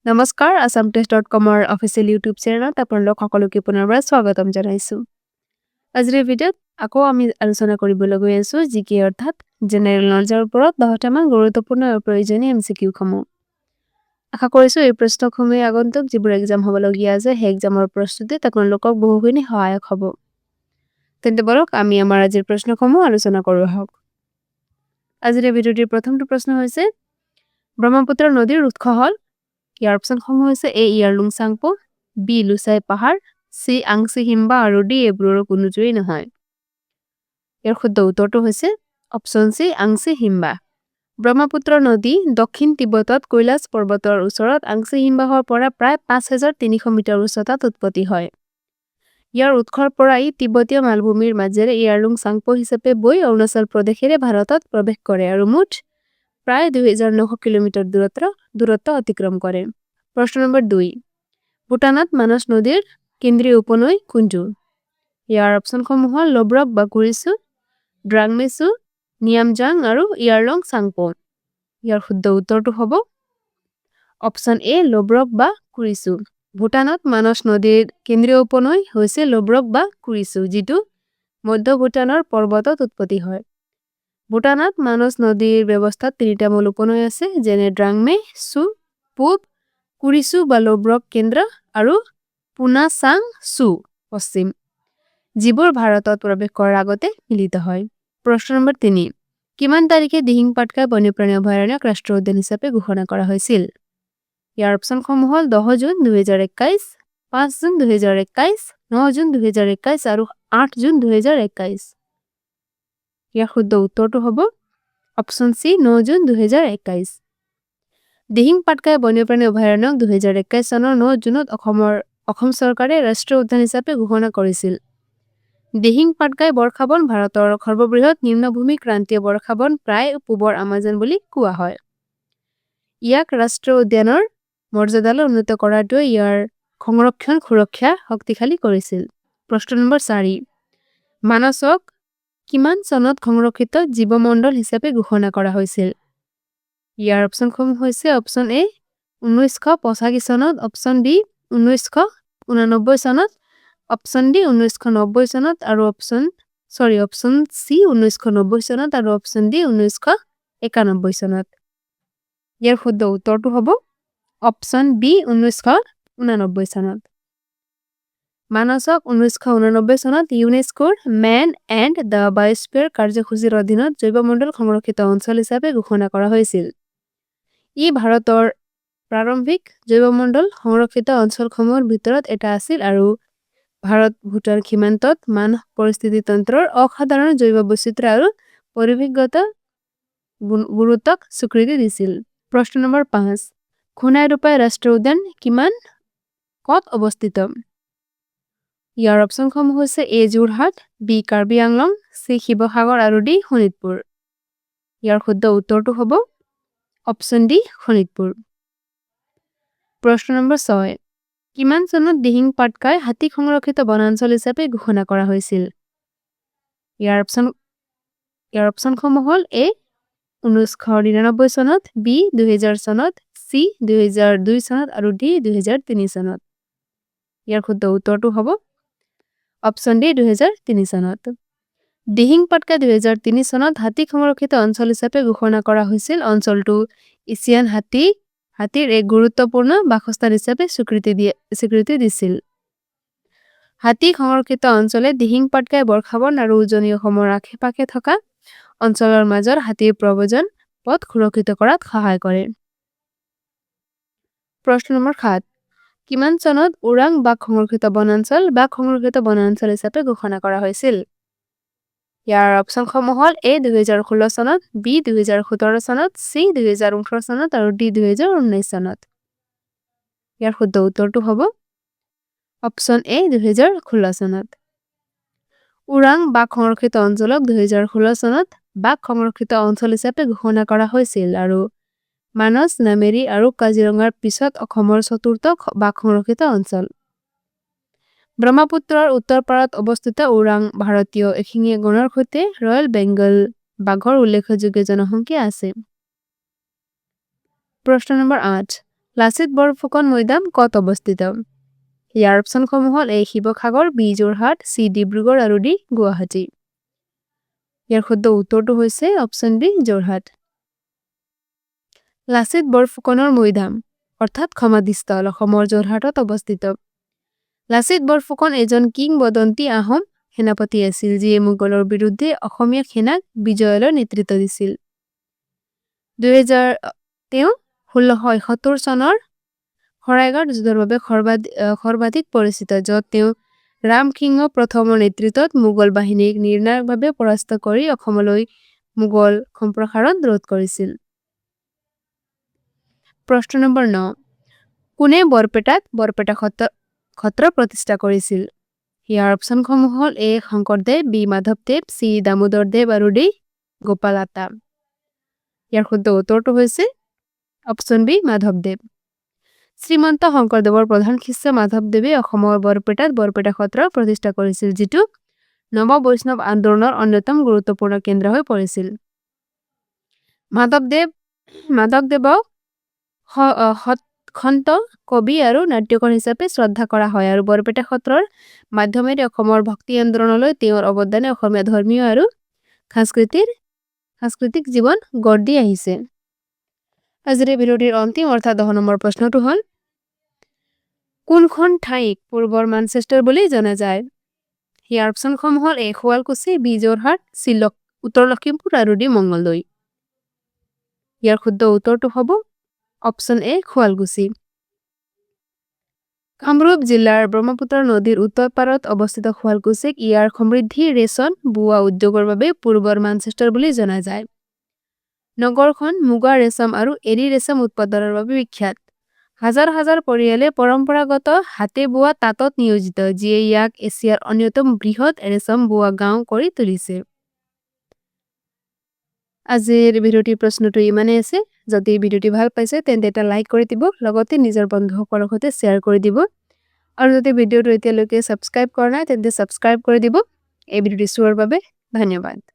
নমস্কাৰ assamtes.com official YouTube চেনেলত আপোনালোক সকলোকে পুনৰবাৰ স্বাগতম জনাইছো। আজিৰ ভিডিঅ'ত আকৌ আমি আলোচনা কৰিবলৈ গৈ আছো জিকে অৰ্থাৎ জেনেৰেল নলেজৰ ওপৰত 10টা মান গুৰুত্বপূৰ্ণ আৰু প্ৰয়োজনীয় MCQ সমূহ। আশা কৰিছো এই প্ৰশ্নসমূহে আগন্তুক যিবোৰ এক্সাম হ'বলগীয়া আছে সেই এক্সামৰ প্ৰস্তুতিত আপোনালোকক বহুখিনি সহায়ক হ'ব। তেন্তে বলক আমি আমাৰ আজিৰ প্ৰশ্নসমূহ আলোচনা কৰো আহক। আজিৰ ভিডিঅ'টিৰ প্ৰথমটো প্ৰশ্ন হৈছে ব্ৰহ্মপুত্ৰ নদীৰ উৎস হ'ল ইয়াৰ অপচনসমূহ হৈছে এ ইয়াৰলুং চাংপো, বি লুচাই পাহাৰ, চি আংছি হিমবা আৰু ডি এইবোৰৰ কোনোটোৱেই নহয়। ইয়াৰ শুদ্ধ উত্তৰটো হৈছে অপচন চি আংছি হিমবা। ব্ৰহ্মপুত্ৰ নদী দক্ষিণ তিব্বতত কৈলাশ পৰ্বতৰ ওচৰত আংছি হিমবাহৰ পৰা প্ৰায় 5300 মিটাৰ উচ্চতাত উৎপত্তি হয়। ইয়াৰ উৎসৰ পৰা ই তিব্বতীয় মালভূমিৰ মাজেৰে ইয়াৰলুং চাংপো হিচাপে বৈ অৰুণাচল প্ৰদেশেৰে ভাৰতত প্ৰৱেশ কৰে আৰু মুঠ প্ৰায় 2900 কিলোমিটাৰ দূৰত্ব অতিক্ৰম কৰে। প্ৰশ্ন নম্বৰ 2 ভূটানত মানস নদীৰ কেন্দ্ৰীয় উপনৈ কোনটো? ইয়াৰ অপচনসমূহ হ'ল লব্ৰক বা কুৰিচু, ড্ৰাংমেচু, নিয়ামজাং আৰু ইয়াৰলং চাংপো। ইয়াৰ শুদ্ধ উত্তৰটো হ'ব অপচন এ লব্ৰক বা কুৰিচু। ভূটানত মানস নদীৰ কেন্দ্ৰীয় উপনৈ হৈছে লব্ৰক বা কুৰিচু, যিটো মধ্য ভূটানৰ পৰ্বতত উৎপত্তি হয়। ভূটানত মানস নদীৰ ব্যৱস্থাত 3টা মূল উপনৈ আছে, যেনে ড্ৰাংমে, চু, পূব, কুৰিচু বা লব্ৰক কেন্দ্ৰ আৰু পুনা চাং চু পশ্চিম, যিবোৰ ভাৰতত প্ৰৱেশ কৰাৰ আগতে মিলিত হয়। প্ৰশ্ন নম্বৰ 3 কিমান তাৰিখে দিহিং পাটকাই বন্যপ্ৰাণী অভয়াৰণ্যক ৰাষ্ট্ৰীয় উদ্যান হিচাপে ঘোষণা কৰা হৈছিল? ইয়াৰ অপচনসমূহ হ'ল 10 জুন 2021, 5 জুন 2021, 9 জুন 2021 আৰু 8 জুন 2021। ইয়াৰ শুদ্ধ উত্তৰটো হ'ব option C 9 June 2021। Dihing Patkai বন্যপ্ৰাণী অভয়াৰণ্যক 2021 চনৰ 9 জুনত অসম চৰকাৰে ৰাষ্ট্ৰীয় উদ্যান হিচাপে ঘোষণা কৰিছিল। দিহিং পাটকাই বৰ্ষাবন ভাৰতৰ সৰ্ববৃহৎ নিম্নভূমি ক্ৰান্তীয় বৰ্ষাবন প্ৰায় পূবৰ আমাজন বুলি কোৱা হয়। ইয়াক ৰাষ্ট্ৰীয় উদ্যানৰ মৰ্যাদালৈ উন্নীত কৰাটোৱে ইয়াৰ সংৰক্ষণ সুৰক্ষা শক্তিশালী কৰিছিল। প্ৰশ্ন নম্বৰ 4 মানসক কিমান চনত সংৰক্ষিত জীৱমণ্ডল হিচাপে ঘোষণা কৰা হৈছিল? ইয়াৰ অপচনসমূহ হৈছে অপচন এ 1985 চনত, অপচন বি 1989 চনত, অপচন ডি 1990 চনত আৰু অপচন চি 1990 চনত আৰু অপচন ডি 1991 চনত। ইয়াৰ শুদ্ধ উত্তৰটো হ'ব অপচন বি 1989 চনত। মানসক 1989 চনত ইউনেস্কোৰ মেন এণ্ড দ্য বায়োস্ফিয়াৰ কাৰ্যসূচীৰ অধীনত জৈৱমণ্ডল সংৰক্ষিত অঞ্চল হিচাপে ঘোষণা কৰা হৈছিল। ই ভাৰতৰ প্ৰাৰম্ভিক জৈৱমণ্ডল সংৰক্ষিত অঞ্চলসমূহৰ ভিতৰত এটা আছিল আৰু ভাৰত-ভূটান সীমান্তত মানস পৰিস্থিতি তন্ত্ৰৰ অসাধাৰণ জৈৱ বৈচিত্ৰ্য আৰু পৰিৱেশগত গুৰুত্বক স্বীকৃতি দিছিল। প্ৰশ্ন নম্বৰ 5 সোণাই ৰূপাই ৰাষ্ট্ৰীয় উদ্যান ক'ত অৱস্থিত? ইয়াৰ অপচনসমূহ হৈছে এ যোৰহাট, বি কাৰ্বি আংলং, চি শিৱসাগৰ আৰু ডি শোণিতপুৰ। ইয়াৰ শুদ্ধ উত্তৰটো হ'ব অপচন ডি শোণিতপুৰ। প্ৰশ্ন নম্বৰ 6 কিমান চনত দিহিং পাটকাই হাতী সংৰক্ষিত বনাঞ্চল হিচাপে ঘোষণা কৰা হৈছিল? ইয়াৰ অপচনসমূহ হ'ল এ 1999 চনত, বি 2000 চনত, চি 2002 চনত আৰু ডি 2003 চনত। ইয়াৰ শুদ্ধ উত্তৰটো হ'ব অপচন ডি 2003 চনত। দিহিং পাটকাই 2003 চনত হাতী সংৰক্ষিত অঞ্চল হিচাপে ঘোষণা কৰা হৈছিল। অঞ্চলটো এছিয়ান হাতীৰ এক গুৰুত্বপূৰ্ণ বাসস্থান হিচাপে স্বীকৃতি দিছিল। হাতী সংৰক্ষিত অঞ্চলে দিহিং পাটকাই বৰ্ষাবন আৰু উজনি অসমৰ আশে-পাশে থকা অঞ্চলৰ মাজৰ হাতীৰ প্ৰব্ৰজন পথ সুৰক্ষিত কৰাত সহায় কৰে। প্ৰশ্ন নম্বৰ 7 কিমান চনত ওৰাং বাঘ সংৰক্ষিত বনাঞ্চল হিচাপে ঘোষণা কৰা হৈছিল? ইয়াৰ অপচনসমূহ হ'ল এ 2016 চনত, বি 2017 চনত, চি 2018 চনত আৰু ডি 2019 চনত। ইয়াৰ শুদ্ধ উত্তৰটো হ'ব অপচন এ 2016 চনত। ওৰাং বাঘ সংৰক্ষিত অঞ্চলক 2016 চনত বাঘ সংৰক্ষিত অঞ্চল হিচাপে ঘোষণা কৰা হৈছিল আৰু মানস, নামেৰি আৰু কাজিৰঙাৰ পিছত অসমৰ চতুৰ্থ বাঘ সংৰক্ষিত অঞ্চল। ব্ৰহ্মপুত্ৰৰ উত্তৰ পাৰত অৱস্থিত ওৰাং ভাৰতীয় এশিঙীয়া গঁড়ৰ সৈতে ৰয়েল বেংগল বাঘৰ উল্লেখযোগ্য জনসংখ্যা আছে। প্ৰশ্ন নম্বৰ 8 লাচিত বৰফুকন মৈদাম ক'ত অৱস্থিত ইয়াৰ অপচনসমূহ হ'ল A Sivasagar B Jorhat C Dibrugarh আৰু D গুৱাহাটী ইয়াৰ শুদ্ধ উত্তৰটো হৈছে অপচন B যোৰহাট লাচিত বৰফুকনৰ মৈদাম অৰ্থাৎ সমাধিস্থল অসমৰ যোৰহাটত অৱস্থিত লাচিত বৰফুকন এজন কিংবদন্তি আহোম সেনাপতি আছিল যিয়ে মোগলৰ বিৰুদ্ধে অসমীয়া সেনাক বিজয়লৈ নেতৃত্ব দিছিল 2000 তেওঁ 1671 চনৰ শৰাইঘাট যুদ্ধৰ বাবে সৰ্বাধিক পৰিচিত য'ত তেওঁ ৰামসিংহ প্ৰথমৰ নেতৃত্বত মোগল বাহিনীক নিৰ্ণায়কভাৱে পৰাস্ত কৰি অসমলৈ মোগল সম্প্ৰসাৰণ ৰোধ কৰিছিল প্ৰশ্ন নম্বৰ 9 কোনে বৰপেটা সত্ৰ প্ৰতিষ্ঠা কৰিছিল ইয়াৰ অপচনসমূহ হ'ল A শংকৰদেৱ B মাধৱদেৱ C দামোদৰদেৱ আৰু D গোপাল আতা ইয়াৰ শুদ্ধ উত্তৰটো হৈছে অপচন B মাধৱদেৱ শ্ৰীমন্ত শংকৰদেৱৰ প্ৰধান শিষ্য মাধৱদেৱে অসমৰ বৰপেটা সত্ৰ প্ৰতিষ্ঠা কৰিছিল যিটো নৱ বৈষ্ণৱ আন্দোলনৰ অন্যতম গুৰুত্বপূৰ্ণ কেন্দ্ৰ হৈ পৰিছিল মাধৱদেৱক সন্ত কবি আৰু নাট্যকাৰ হিচাপে শ্ৰদ্ধা কৰা হয় আৰু বৰপেটা সত্ৰৰ মাধ্যমেৰে অসমৰ ভক্তি আন্দোলনলৈ তেওঁৰ অৱদানে অসমীয়া ধৰ্মীয় আৰু সাংস্কৃতিক জীৱন গঢ় দি আহিছে আজিৰ ভিডিঅ'টিৰ অন্তিম অৰ্থাৎ 10 নম্বৰ প্ৰশ্নটো হ'ল কোনখন ঠাইক পূৰ্বৰ মানচেষ্টাৰ বুলি জনা যায় ইয়াৰ অপচনসমূহ হ'ল A Sualkuchi B Jorhat C উত্তৰ লখিমপুৰ আৰু D মঙ্গলদৈ ইয়াৰ শুদ্ধ উত্তৰটো হ'ব অপচন A শুৱালকুছি কামৰূপ জিলাৰ ব্ৰহ্মপুত্ৰ নদীৰ উত্তৰ পাৰত অৱস্থিত শুৱালকুছিক ইয়াৰ সমৃদ্ধি ৰেচম বোৱা উদ্যোগৰ বাবে পূৰ্বৰ মানচেষ্টাৰ বুলি জনা যায় নগৰখন মুগা ৰেচম আৰু এৰী ৰেচম উৎপাদনৰ বাবে বিখ্যাত হাজাৰ হাজাৰ পৰিয়ালে পৰম্পৰাগত হাতে বোৱা তাঁতত নিয়োজিত যিয়ে ইয়াক এছিয়াৰ অন্যতম বৃহৎ ৰেচম বোৱা গাঁও কৰি তুলিছে আজিৰ ভিডিঅ'টিৰ প্ৰশ্নটো ইমানেই আছে যদি ভিডিঅ'টি ভাল পাইছে তেন্তে এটা লাইক কৰি দিব লগতে নিজৰ বন্ধুসকলৰ সৈতে শ্বেয়াৰ কৰি দিব আৰু যদি ভিডিঅ'টো এতিয়ালৈকে সাবস্ক্ৰাইব কৰা নাই তেন্তে সাবস্ক্ৰাইব কৰি দিব এই ভিডিঅ'টি চোৱাৰ বাবে ধন্যবাদ